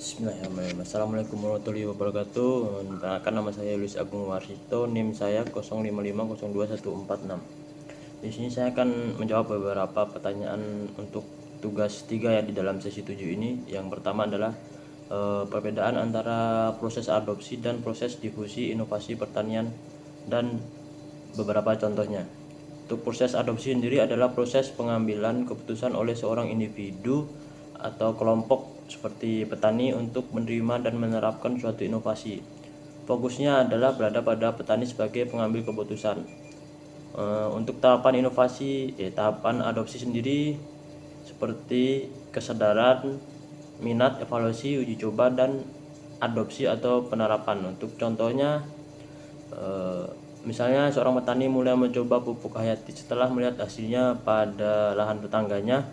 Bismillahirrahmanirrahim. Assalamualaikum warahmatullahi wabarakatuh. Perkenalkan, nama saya Luis Agung Warsito, NIM saya 05502146. Di sini saya akan menjawab beberapa pertanyaan untuk tugas 3 ya di dalam sesi 7 ini. Yang pertama adalah perbedaan antara proses adopsi dan proses difusi inovasi pertanian dan beberapa contohnya. Untuk proses adopsi sendiri adalah proses pengambilan keputusan oleh seorang individu atau kelompok seperti petani untuk menerima dan menerapkan suatu inovasi. Fokusnya adalah berada pada petani sebagai pengambil keputusan. Untuk tahapan inovasi, tahapan adopsi sendiri seperti kesadaran, minat, evaluasi, uji coba, dan adopsi atau penerapan. Untuk contohnya, misalnya seorang petani mulai mencoba pupuk hayati setelah melihat hasilnya pada lahan tetangganya,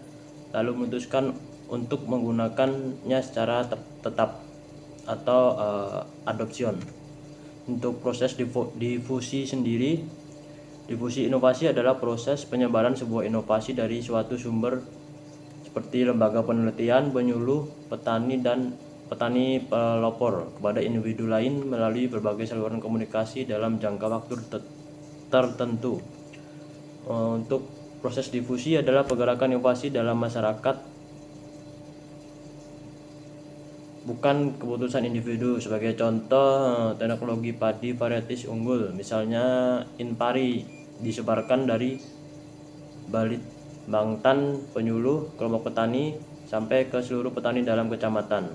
lalu memutuskan untuk menggunakannya secara tetap atau adoption. Untuk proses difusi sendiri, difusi inovasi adalah proses penyebaran sebuah inovasi dari suatu sumber seperti lembaga penelitian, penyuluh, petani, dan petani pelopor kepada individu lain melalui berbagai saluran komunikasi dalam jangka waktu tertentu. Untuk proses difusi adalah pergerakan inovasi dalam masyarakat, bukan keputusan individu. Sebagai contoh, teknologi padi varietas unggul, misalnya Inpari, disebarkan dari Balit Bangtan penyuluh kelompok petani sampai ke seluruh petani dalam kecamatan.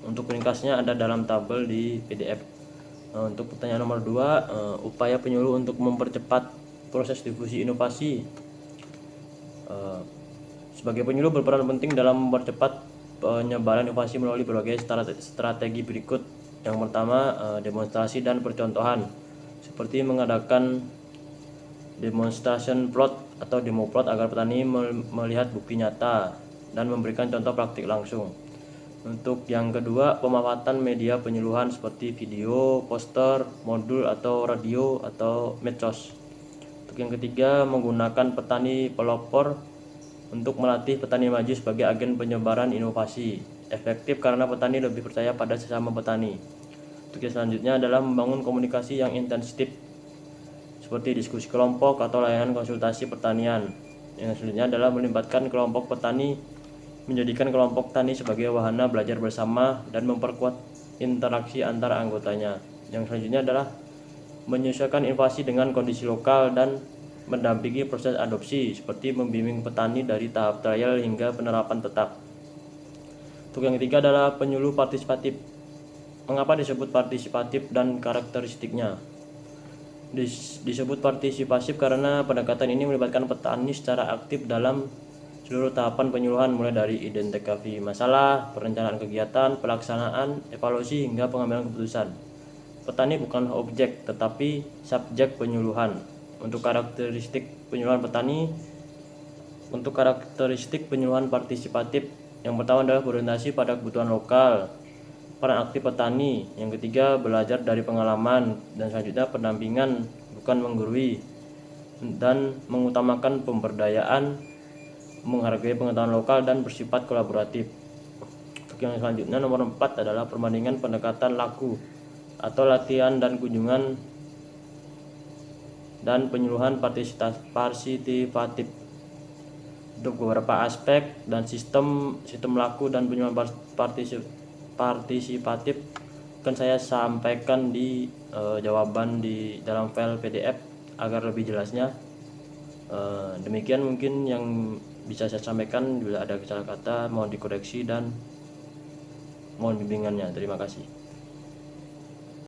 Untuk ringkasnya ada dalam tabel di PDF. Untuk pertanyaan nomor 2, upaya penyuluh untuk mempercepat proses difusi inovasi. Sebagai penyuluh berperan penting dalam mempercepat penyebaran inovasi melalui berbagai strategi berikut. Yang pertama, demonstrasi dan percontohan, seperti mengadakan demonstration plot atau demo plot agar petani melihat bukti nyata dan memberikan contoh praktik langsung. Untuk yang kedua, pemanfaatan media penyuluhan seperti video, poster, modul atau radio atau medsos. Untuk yang ketiga, menggunakan petani pelopor untuk melatih petani maju sebagai agen penyebaran inovasi. Efektif karena petani lebih percaya pada sesama petani. Untuk yang selanjutnya adalah membangun komunikasi yang intensif seperti diskusi kelompok atau layanan konsultasi pertanian. Yang selanjutnya adalah melibatkan kelompok petani, menjadikan kelompok tani sebagai wahana belajar bersama dan memperkuat interaksi antar anggotanya. Yang selanjutnya adalah menyesuaikan inovasi dengan kondisi lokal dan mendampingi proses adopsi, seperti membimbing petani dari tahap trial hingga penerapan tetap. Untuk yang ketiga adalah penyuluh partisipatif. Mengapa disebut partisipatif dan karakteristiknya? Disebut partisipatif karena pendekatan ini melibatkan petani secara aktif dalam seluruh tahapan penyuluhan, mulai dari identifikasi masalah, perencanaan kegiatan, pelaksanaan, evaluasi, hingga pengambilan keputusan. Petani bukan objek tetapi subjek penyuluhan. Untuk karakteristik penyuluhan petani, untuk karakteristik penyuluhan partisipatif, yang pertama adalah berorientasi pada kebutuhan lokal, peran aktif petani. Yang ketiga, belajar dari pengalaman, dan selanjutnya pendampingan bukan menggurui, dan mengutamakan pemberdayaan, menghargai pengetahuan lokal, dan bersifat kolaboratif. Untuk yang selanjutnya, nomor 4 adalah perbandingan pendekatan laku atau latihan dan kunjungan dan penyuluhan partisipatif. Untuk beberapa aspek dan sistem laku dan penyuluhan partisipatif akan saya sampaikan di jawaban di dalam file PDF agar lebih jelasnya. Demikian mungkin yang bisa saya sampaikan. Bila ada kesalahan kata mohon dikoreksi dan mohon bimbingannya. Terima kasih.